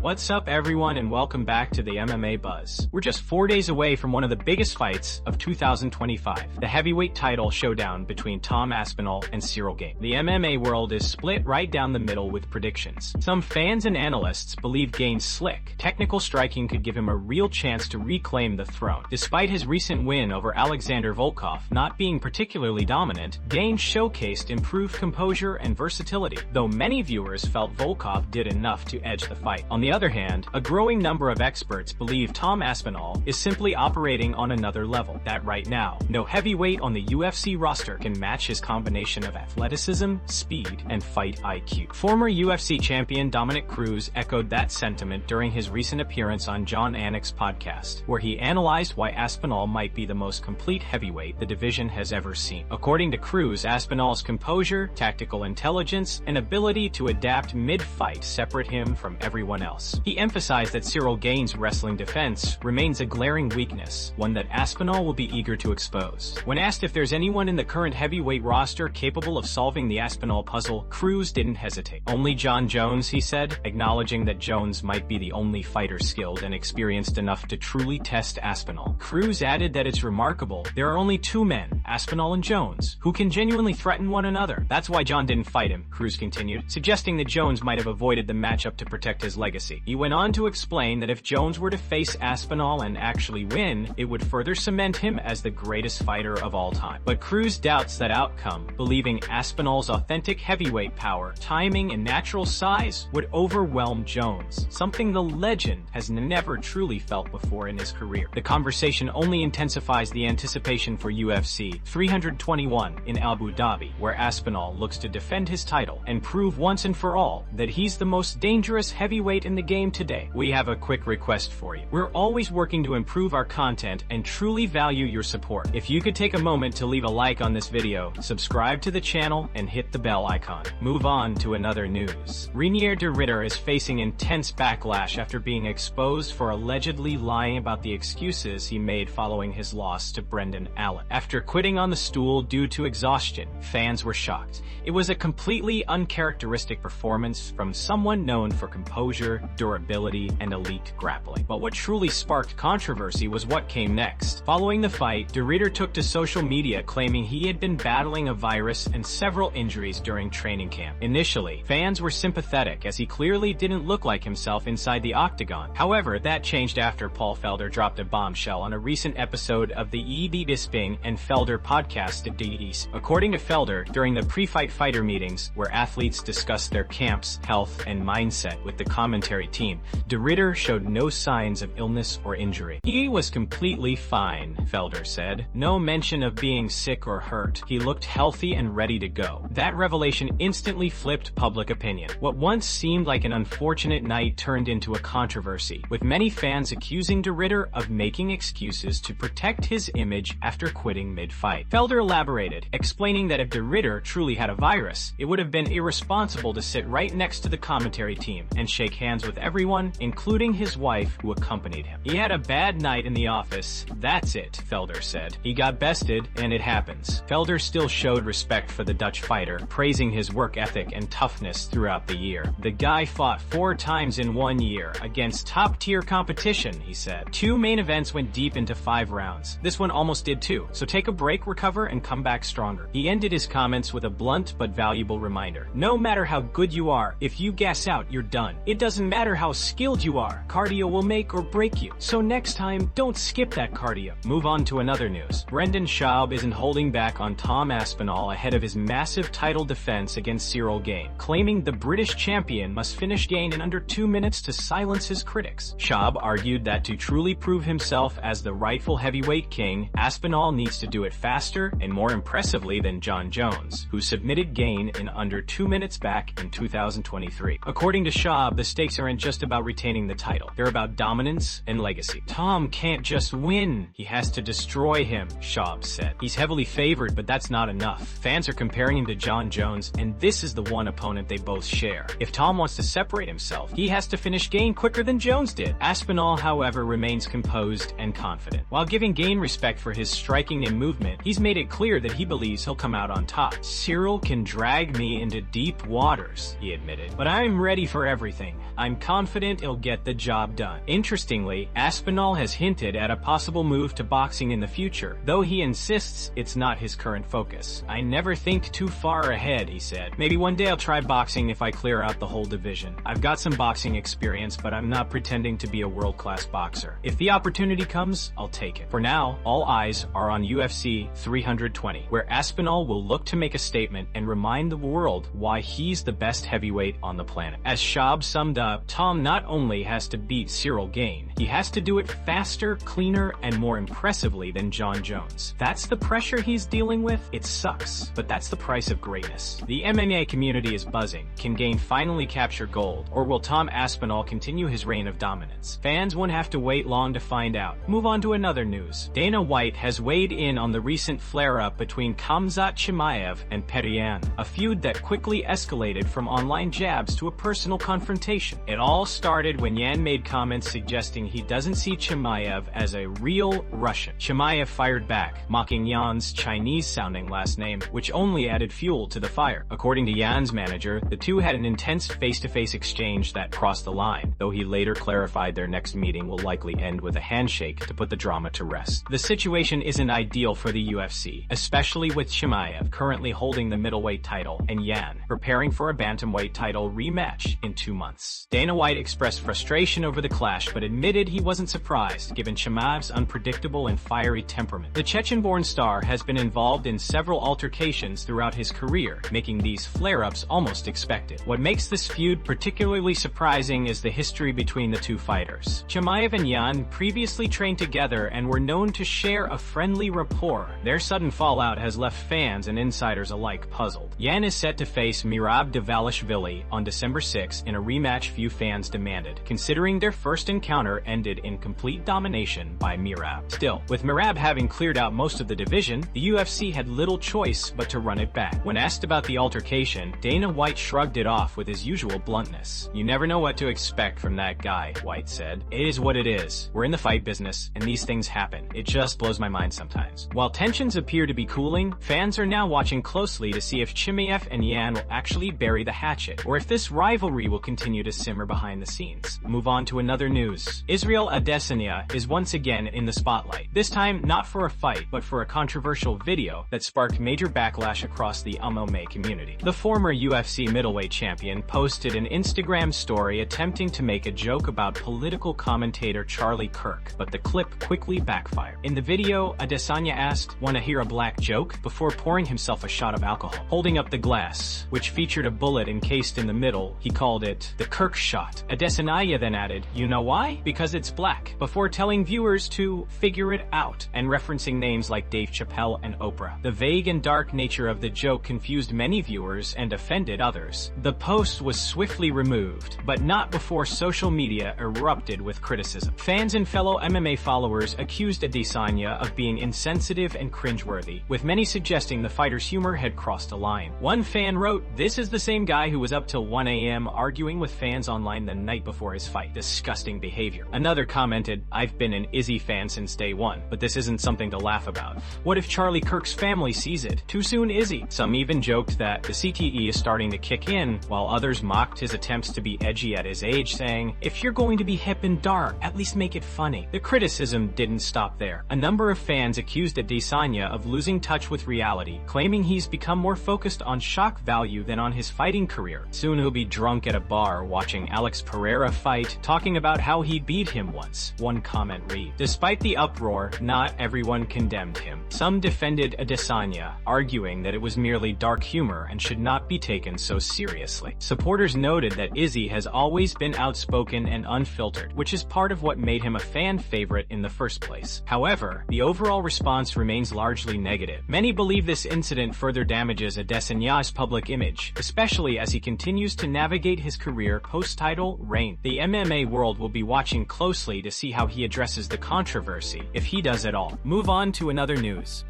What's up everyone and welcome back to the MMA Buzz. We're just 4 days away from one of the biggest fights of 2025, the heavyweight title showdown between Tom Aspinal and Ciryl Gane. The MMA world is split right down the middle with predictions. Some fans and analysts believe Gane's slick, technical striking could give him a real chance to reclaim the throne. Despite his recent win over Alexander Volkov not being particularly dominant, Gane showcased improved composure and versatility, though many viewers felt Volkov did enough to edge the fight. On the other hand, a growing number of experts believe Tom Aspinal is simply operating on another level, that right now, no heavyweight on the UFC roster can match his combination of athleticism, speed, and fight IQ. Former UFC champion Dominick Cruz echoed that sentiment during his recent appearance on Jon Anik's podcast, where he analyzed why Aspinal might be the most complete heavyweight the division has ever seen. According to Cruz, Aspinal's composure, tactical intelligence, and ability to adapt mid-fight separate him from everyone else. He emphasized that Ciryl Gane's wrestling defense remains a glaring weakness, one that Aspinal will be eager to expose. When asked if there's anyone in the current heavyweight roster capable of solving the Aspinal puzzle, Cruz didn't hesitate. Only Jon Jones, he said, acknowledging that Jones might be the only fighter skilled and experienced enough to truly test Aspinal. Cruz added that it's remarkable there are only two men, Aspinal and Jones, who can genuinely threaten one another. That's why Jon didn't fight him, Cruz continued, suggesting that Jones might have avoided the matchup to protect his legacy. He went on to explain that if Jones were to face Aspinal and actually win, it would further cement him as the greatest fighter of all time. But Cruz doubts that outcome, believing Aspinal's authentic heavyweight power, timing, and natural size would overwhelm Jones, something the legend has never truly felt before in his career. The conversation only intensifies the anticipation for UFC 321 in Abu Dhabi, where Aspinal looks to defend his title and prove once and for all that he's the most dangerous heavyweight in the game today. We have a quick request for you. We're always working to improve our content and truly value your support. If you could take a moment to leave a like on this video, subscribe to the channel, and hit the bell icon. Move on to another news. Reinier De Ridder is facing intense backlash after being exposed for allegedly lying about the excuses he made following his loss to Brendan Allen. After quitting on the stool due to exhaustion, fans were shocked. It was a completely uncharacteristic performance from someone known for composure, durability, and elite grappling. But what truly sparked controversy was what came next. Following the fight, De Ridder took to social media claiming he had been battling a virus and several injuries during training camp. Initially, fans were sympathetic as he clearly didn't look like himself inside the octagon. However, that changed after Paul Felder dropped a bombshell on a recent episode of the Bisping and Felder podcast at DEs. According to Felder, during the pre-fight fighter meetings, where athletes discussed their camps, health, and mindset with the commentary team, De Ridder showed no signs of illness or injury. He was completely fine, Felder said. No mention of being sick or hurt. He looked healthy and ready to go. That revelation instantly flipped public opinion. What once seemed like an unfortunate night turned into a controversy, with many fans accusing De Ridder of making excuses to protect his image after quitting mid-fight. Felder elaborated, explaining that if De Ridder truly had a virus, it would have been irresponsible to sit right next to the commentary team and shake hands with everyone, including his wife, who accompanied him. He had a bad night in the office. That's it, Felder said. He got bested, and it happens. Felder still showed respect for the Dutch fighter, praising his work ethic and toughness throughout the year. The guy fought 4 times in 1 year against top-tier competition, he said. 2 main events went deep into 5 rounds. This one almost did too, so take a break, recover, and come back stronger. He ended his comments with a blunt but valuable reminder. No matter how good you are, if you gas out, you're done. It doesn't matter how skilled you are. Cardio will make or break you. So next time, don't skip that cardio. Move on to another news. Brendan Schaub isn't holding back on Tom Aspinal ahead of his massive title defense against Ciryl Gane, claiming the British champion must finish Gane in under 2 minutes to silence his critics. Schaub argued that to truly prove himself as the rightful heavyweight king, Aspinal needs to do it faster and more impressively than Jon Jones, who submitted Gane in under 2 minutes back in 2023. According to Schaub, the stakes aren't just about retaining the title. They're about dominance and legacy. Tom can't just win. He has to destroy him, Schaub said. He's heavily favored, but that's not enough. Fans are comparing him to Jon Jones, and this is the one opponent they both share. If Tom wants to separate himself, he has to finish Gane quicker than Jones did. Aspinal, however, remains composed and confident. While giving Gane respect for his striking and movement, he's made it clear that he believes he'll come out on top. Ciryl can drag me into deep waters, he admitted, but I'm ready for everything. I'm I'm confident he'll get the job done. Interestingly, Aspinal has hinted at a possible move to boxing in the future, though he insists it's not his current focus. I never think too far ahead, he said. Maybe one day I'll try boxing if I clear out the whole division. I've got some boxing experience, but I'm not pretending to be a world-class boxer. If the opportunity comes, I'll take it. For now, all eyes are on UFC 320, where Aspinal will look to make a statement and remind the world why he's the best heavyweight on the planet. As Schaub summed up, Tom not only has to beat Cyril Gane, he has to do it faster, cleaner, and more impressively than Jon Jones. That's the pressure he's dealing with? It sucks, but that's the price of greatness. The MMA community is buzzing. Can Gane finally capture gold, or will Tom Aspinall continue his reign of dominance? Fans won't have to wait long to find out. Move on to another news. Dana White has weighed in on the recent flare-up between Khamzat Chimaev and Pereira, a feud that quickly escalated from online jabs to a personal confrontation. It all started when Yan made comments suggesting he doesn't see Chimaev as a real Russian. Chimaev fired back, mocking Yan's Chinese-sounding last name, which only added fuel to the fire. According to Yan's manager, the two had an intense face-to-face exchange that crossed the line, though he later clarified their next meeting will likely end with a handshake to put the drama to rest. The situation isn't ideal for the UFC, especially with Chimaev currently holding the middleweight title and Yan preparing for a bantamweight title rematch in 2 months. Dana White expressed frustration over the clash, but admitted he wasn't surprised given Chimaev's unpredictable and fiery temperament. The Chechen-born star has been involved in several altercations throughout his career, making these flare-ups almost expected. What makes this feud particularly surprising is the history between the two fighters. Chimaev and Yan previously trained together and were known to share a friendly rapport. Their sudden fallout has left fans and insiders alike puzzled. Yan is set to face Dvalishvili on December 6 in a rematch few fans demanded, considering their first encounter ended in complete domination by Merab. Still, with Merab having cleared out most of the division, the UFC had little choice but to run it back. When asked about the altercation, Dana White shrugged it off with his usual bluntness. "You never know what to expect from that guy," White said. "It is what it is. We're in the fight business, and these things happen. It just blows my mind sometimes." While tensions appear to be cooling, fans are now watching closely to see if Chimaev and Yan will actually bury the hatchet, or if this rivalry will continue to simmer behind the scenes. Move on to another news. Israel Adesanya is once again in the spotlight, this time not for a fight, but for a controversial video that sparked major backlash across the MMA community. The former UFC middleweight champion posted an Instagram story attempting to make a joke about political commentator Charlie Kirk, but the clip quickly backfired. In the video, Adesanya asked, "Wanna hear a black joke?" before pouring himself a shot of alcohol. Holding up the glass, which featured a bullet encased in the middle, he called it the Kirk shot. Adesanya then added, "You know why? Because it's black," before telling viewers to figure it out, and referencing names like Dave Chappelle and Oprah. The vague and dark nature of the joke confused many viewers and offended others. The post was swiftly removed, but not before social media erupted with criticism. Fans and fellow MMA followers accused Adesanya of being insensitive and cringeworthy, with many suggesting the fighter's humor had crossed a line. One fan wrote, "This is the same guy who was up till 1 a.m. arguing with fans online the night before his fight. Disgusting behavior." Another commented, "I've been an Izzy fan since day one, but this isn't something to laugh about. What if Charlie Kirk's family sees it? Too soon, Izzy?" Some even joked that the CTE is starting to kick in, while others mocked his attempts to be edgy at his age, saying, "If you're going to be hip and dark, at least make it funny." The criticism didn't stop there. A number of fans accused Adesanya of losing touch with reality, claiming he's become more focused on shock value than on his fighting career. Soon he'll be drunk at a bar watching Alex Pereira fight, talking about how he beat him once. One comment read. Despite the uproar, not everyone condemned him. Some defended Adesanya, arguing that it was merely dark humor and should not be taken so seriously. Supporters noted that Izzy has always been outspoken and unfiltered, which is part of what made him a fan favorite in the first place. However, the overall response remains largely negative. Many believe this incident further damages Adesanya's public image, especially as he continues to navigate his career post-title reign. The MMA world will be watching closely to see how he addresses the controversy, if he does at all. Move on to another news.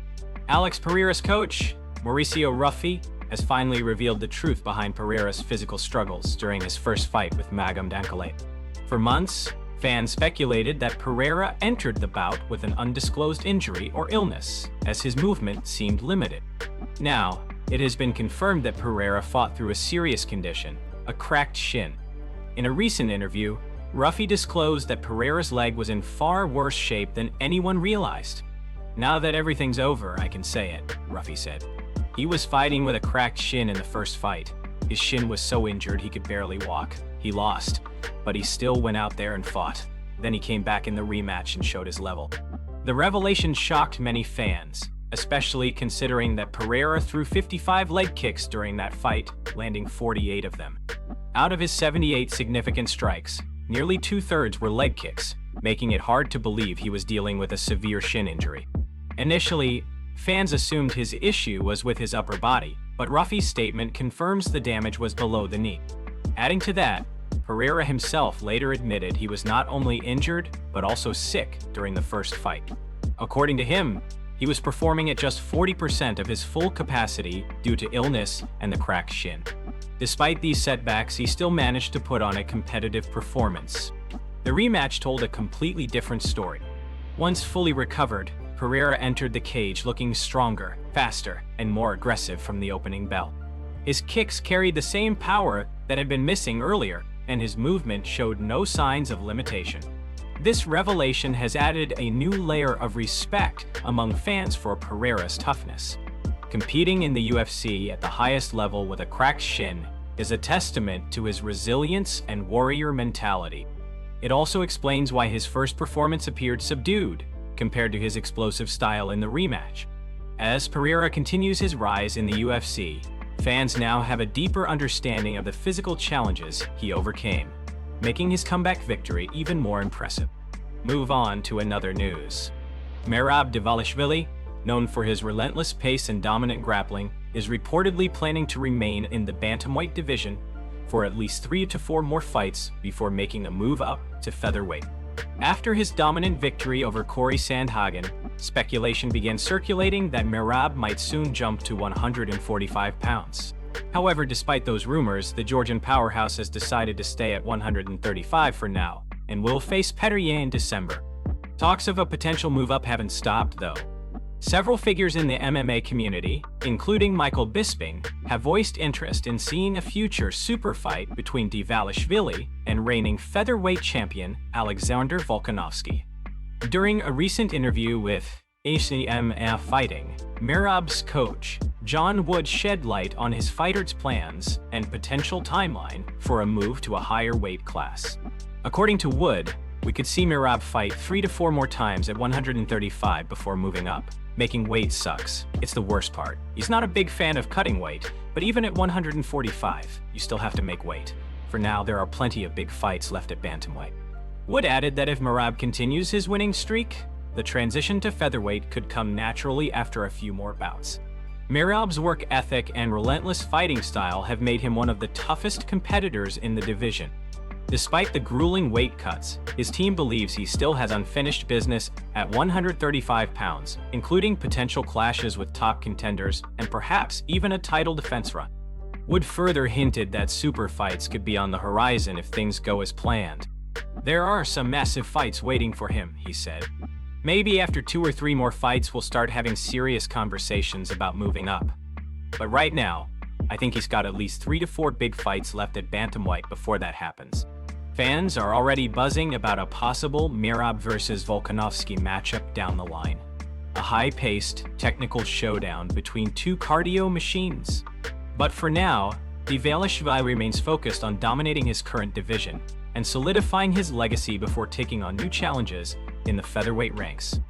Alex Pereira's coach, Mauricio Ruffi, has finally revealed the truth behind Pereira's physical struggles during his first fight with Magomedov. For months, fans speculated that Pereira entered the bout with an undisclosed injury or illness, as his movement seemed limited. Now, it has been confirmed that Pereira fought through a serious condition, a cracked shin. In a recent interview, Ruffy disclosed that Pereira's leg was in far worse shape than anyone realized. "Now that everything's over, I can say it," Ruffy said. He was fighting with a cracked shin in the first fight. His shin was so injured he could barely walk. He lost, but he still went out there and fought. Then he came back in the rematch and showed his level. The revelation shocked many fans, especially considering that Pereira threw 55 leg kicks during that fight, landing 48 of them. Out of his 78 significant strikes, nearly 2/3 were leg kicks, making it hard to believe he was dealing with a severe shin injury. Initially, fans assumed his issue was with his upper body, but Ruffy's statement confirms the damage was below the knee. Adding to that, Pereira himself later admitted he was not only injured, but also sick during the first fight. According to him, he was performing at just 40% of his full capacity due to illness and the cracked shin. Despite these setbacks, he still managed to put on a competitive performance. The rematch told a completely different story. Once fully recovered, Pereira entered the cage looking stronger, faster, and more aggressive from the opening bell. His kicks carried the same power that had been missing earlier, and his movement showed no signs of limitation. This revelation has added a new layer of respect among fans for Pereira's toughness. Competing in the UFC at the highest level with a cracked shin is a testament to his resilience and warrior mentality. It also explains why his first performance appeared subdued compared to his explosive style in the rematch. As Pereira continues his rise in the UFC, fans now have a deeper understanding of the physical challenges he overcame, making his comeback victory even more impressive. Move on to another news. Merab Dvalishvili, known for his relentless pace and dominant grappling, is reportedly planning to remain in the bantamweight division for at least 3 to 4 more fights before making a move up to featherweight. After his dominant victory over Corey Sandhagen, speculation began circulating that Merab might soon jump to 145 pounds. However, despite those rumors, the Georgian powerhouse has decided to stay at 135 for now, and will face Pereira in December. Talks of a potential move up haven't stopped, though. Several figures in the MMA community, including Michael Bisping, have voiced interest in seeing a future super fight between Dvalishvili and reigning featherweight champion Alexander Volkanovski. During a recent interview with ACMF Fighting, Merab's coach, John Wood, shed light on his fighter's plans and potential timeline for a move to a higher weight class. According to Wood, we could see Merab fight 3 to 4 more times at 135 before moving up. Making weight sucks. It's the worst part. He's not a big fan of cutting weight, but even at 145, you still have to make weight. For now, there are plenty of big fights left at bantamweight. Wood added that if Merab continues his winning streak, the transition to featherweight could come naturally after a few more bouts. Merab's work ethic and relentless fighting style have made him one of the toughest competitors in the division. Despite the grueling weight cuts, his team believes he still has unfinished business at 135 pounds, including potential clashes with top contenders and perhaps even a title defense run. Wood further hinted that super fights could be on the horizon if things go as planned. "There are some massive fights waiting for him," he said. "Maybe after 2 or 3 more fights we'll start having serious conversations about moving up. But right now, I think he's got at least 3 to 4 big fights left at bantamweight before that happens." Fans are already buzzing about a possible Merab versus Volkanovski matchup down the line. A high-paced, technical showdown between 2 cardio machines. But for now, Dvalishvili remains focused on dominating his current division and solidifying his legacy before taking on new challenges in the featherweight ranks.